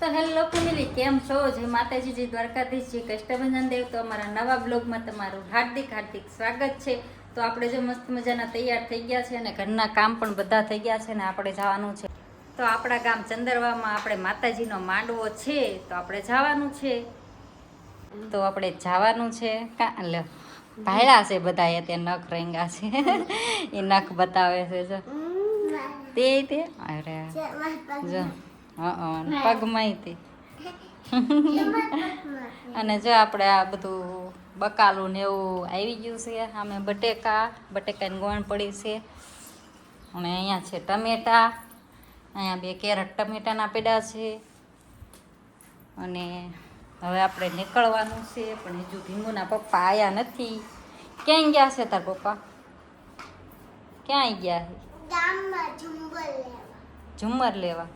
તો hello family, કેમ છો? જય માતાજી, જય દ્વારકાધીશ, જય કષ્ટભંજન દેવ. તો અમારા નવા બ્લોગમાં તમારું હાર્દિક હાર્દિક સ્વાગત છે. તો આપણે જો મસ્ત મજાના તૈયાર થઈ ગયા છે અને ઘરના કામ પણ બધા થઈ ગયા છે ને આપણે જવાનું છે. તો આપણા ગામ ચંદરવામાં આપણે માતાજીનો માંડવો છે, તો આપણે જવાનું છે. તો આપણે જવાનું છે. લો ભાયડા છે બધા, એ તે નખ રેંગા છે એ નખ બતાવે છે. જો તે અરે જો પગમાં તે અને જો આપણે આ બધું બકાલું ને એવું આવી ગયું છે. આમે બટેકાની ગોણ પડી છે અને અહીંયા છે ટમેટા, અહીંયા 2 કેરેટ ટમેટાના પેડા છે. અને હવે આપણે નીકળવાનું છે, પણ હજુ ભીંગુના પપ્પા આવ્યા નથી. ક્યાં ગયા છે તાર પપ્પા? ક્યાં ગયા છે? ગામમાં ઝુમ્મર લેવા.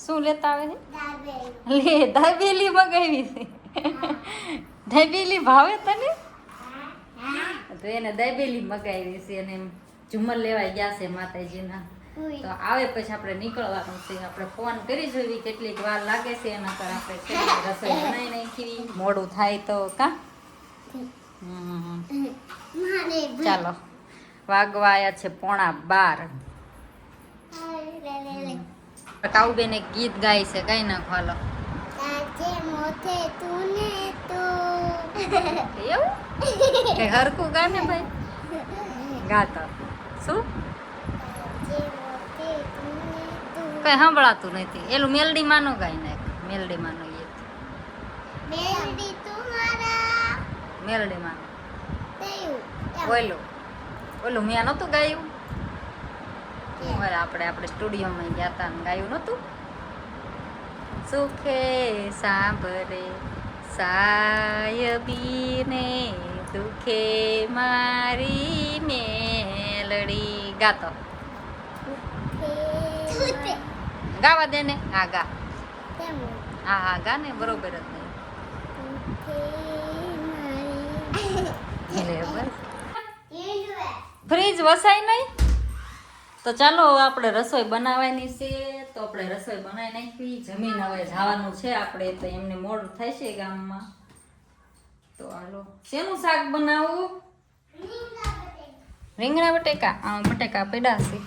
શું લેતા આવે છે? લે દાબેલી મગાવી છે. દાબેલી ભાવે તને? તો એને દાબેલી મગાવી છે અને ઝુમ્મર લેવા ગયા છે માતાજીના. તો આવે પછી આપણે નીકળવાનું છે. આપણે ફોન કરી જોવી કેટલીક વાર લાગે છે, એના પર આપણે રસોઈ બનાવી નાખી. મોડું થાય તો કા ચાલો. વાગવા આવ્યા છે 11:15. કાઉબેન એક ગીત ગાય છે, ગાઈ નાખો હાલો. એવું કે હરકું ગાને ભાઈ ગાતો શું કઈ સાંભળાતું નથી. એલું મેલડી માનો ગાઈ નાખ. મેલડી માનો ગીત. મેલડી માનો ઓલું મેં નહોતું ગાયું. આપણે સ્ટુડિયોમાં ગયા હતા ને ગાયું નહોતું. સુખે સાંભળે સાયબીને દુખે મારી મેલડી ગાતો. ગાવા દે ને. હા ગા. હા ગા ને, બરોબર જ નહીં. ફ્રીજ વસાય નહીં. તો ચાલો આપણે રસોઈ બનાવવાની છે. તો આપણે રસોઈ બનાવી નાખી. જમીન હવે જવાનું છે આપણે. તો એમને મોડું થાય છે ગામમાં. તો હાલો, શેનું શાક બનાવવું? રીંગણા બટેકા. બટેકા પડ્યા છે.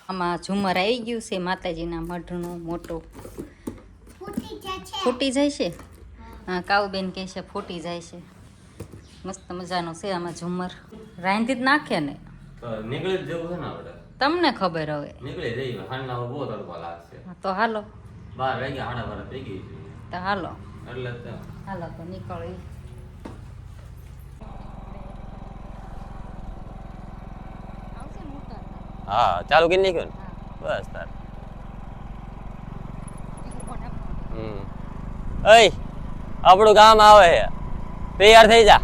આમાં ઝુમર આવી ગયું છે માતાજીના મઢનું મોટું. ફૂટી જાય છે. હા, કાઉબેન કહે છે ફૂટી જાય છે. મસ્ત મજાનું છે આમાં ઝુમર. રાંધી જ નાખે ને નીકળી જ જવું છે ને આપણે. તમને ખબર હવે. નીકળી જઈએ. હાલના બહુ તડકો લાગશે. તો હાલો. 12 વાગ્યા 12:30 થઈ ગઈ છે. તો હાલો. એટલે હાલો તો નીકળી. હા, ચાલુ કરી નાખ્યો ને. બસ તાર. એય આપણું ગામ આવે છે, તૈયાર થઈ જા.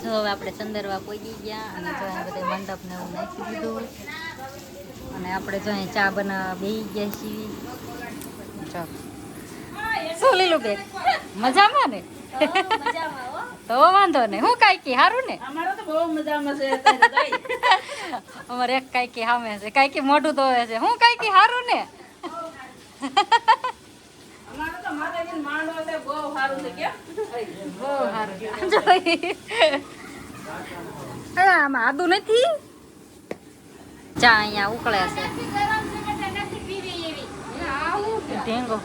જો હવે આપણે ચંદરવા પહોંચી ગયા અને જો અહીં બધે મંડપ ને એવું નાખી દીધું અને આપણે જો અહીં ચા બનાવવા બેસી ગયા છીએ. જો શું લીલું બેન, મજામાં ને? તો વાંધો ને. હું કાંઈકી સારું ને? અમારે એક કાંઈકી સામે છે, કાંઈકી મોઢું ધોવે છે. હું કાંઈકી સારું ને? આમાં આદુ નથી. ચા અહીંયા ઉકળે છે. ઢેંગો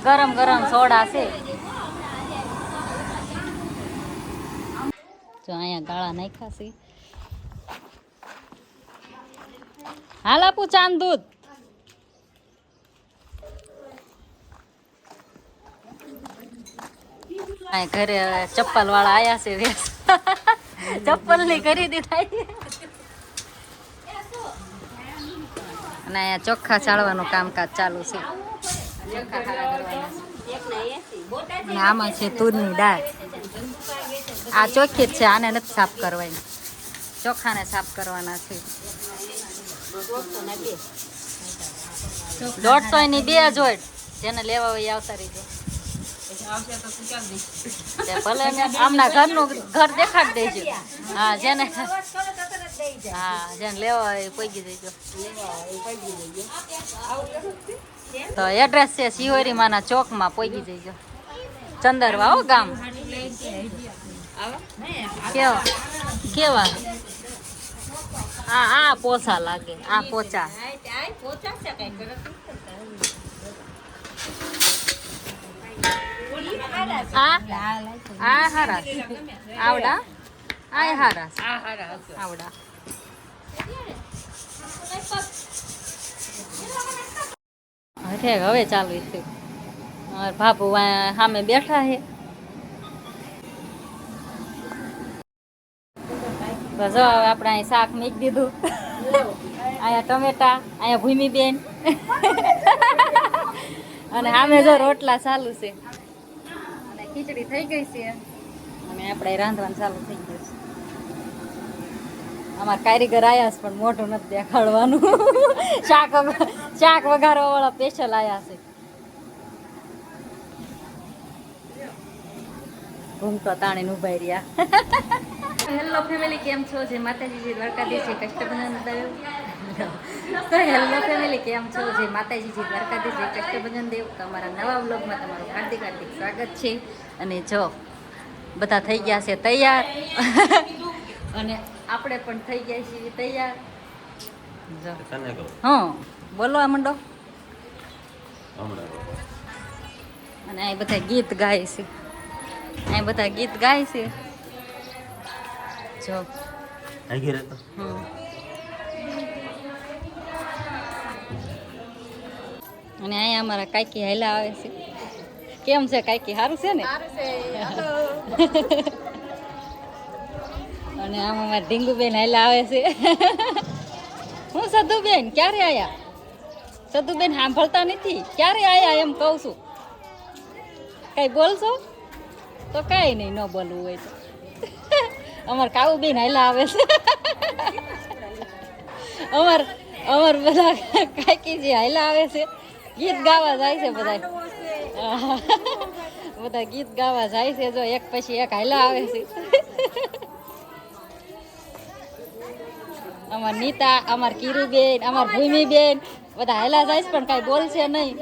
ગરમ ગરમ સોડા છે. જો અહીંયા ગાળા નાખ્યા છે. હાલ આપું ચાંદ દૂધ. ઘરે ચપ્પલ વાળા આયા છે. ચપ્પલ ની ખરીદી થાય. અને અહીંયા ચોખ્ખા ચાળવાનું કામકાજ ચાલુ છે. આમાં છે તુરની દાળ. આ ચોખ્ખી જ છે, આને નથી સાફ કરવાની. ચોખાને સાફ કરવાના છે. 150 ની 2 જોડ જેને લેવા હોય એ આવતા રહીજો તે ભલે ને આમના ઘરનું ઘર દેખાડી દેજો હા જેને લેવા હોય એ પહોંચી દેજો તો એડ્રેસ છે શિહોરી માના ચોકમાં પહોંચી જઈજો ચંદરવા હો ગામ કેવા આ પોસા લાગે આ પોચા આ હારા આવડા આ હારા આવડા હવે ચાલુ થયું બાપુ સામે બેઠા છે બસ હવે આપણે અહીં શાક મૂકી દીધું અહીંયા ટમેટા અહીંયા ભૂમિબેન અને સામે જો રોટલા ચાલુ છે અને ખીચડી થઈ ગઈ છે અને આપણે રાંધવાનું ચાલુ થઈ ગયું છે અમારા કારીગર આયા છે પણ મોઢું નથી દેખાડવાનું શાક વઘારવા વાળા સ્પેશિયલ આયા છે ઘૂમતો તાણીને ઉભા રહ્યા હેલો ફેમિલી કેમ છો જે માતાજી દ્વારકાધીશ જે કષ્ટભંજન દેવ તો હેલો ફેમિલી કેમ છો જે માતાજી દ્વારકાધીશ જે કષ્ટભંજન દેવ તમારા નવા વ્લોગમાં તમારું હાર્દિક હાર્દિક સ્વાગત છે અને જો બધા થઈ ગયા છે તૈયાર અને આપણે પણ થઈ ગયા છીએ તૈયાર જો હા બોલો આ મંડો અને અહીં બધા ગીત ગાય છે અહીં બધા ગીત ગાય છે જો અને અહીંયા અમારા કાકી હાલા આવે છે કેમ છે કાકી સારું છે ને અને આમ અમારા ઢીંગુબેન હાલા આવે છે હું સધુબેન ક્યારે આયા સધુબેન સાંભળતા નથી ક્યારે આયા એમ કહું છું કઈ બોલશો તો કાંઈ નહીં ન બોલવું હોય તો અમાર કાઉબેન હાલા આવે છે અમાર બધા કાકી જે હાલા આવે છે ગીત ગાવા જાય છે બધા ગીત ગાવા જાય છે જો એક પછી એક હાલા આવે છે અમાર નીતા અમાર કીરુબેન અમાર ભૂમિબેન બધા હાલા જાય છે પણ કાંઈ બોલશે નહીં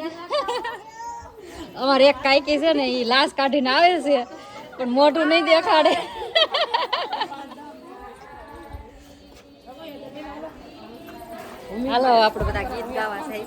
અમારે એક કાકી છે ને એ લાશ કાઢીને આવે છે પણ મોઢું નહીં દેખાડે હાલો આપણે બધા ગીત ગાવા છે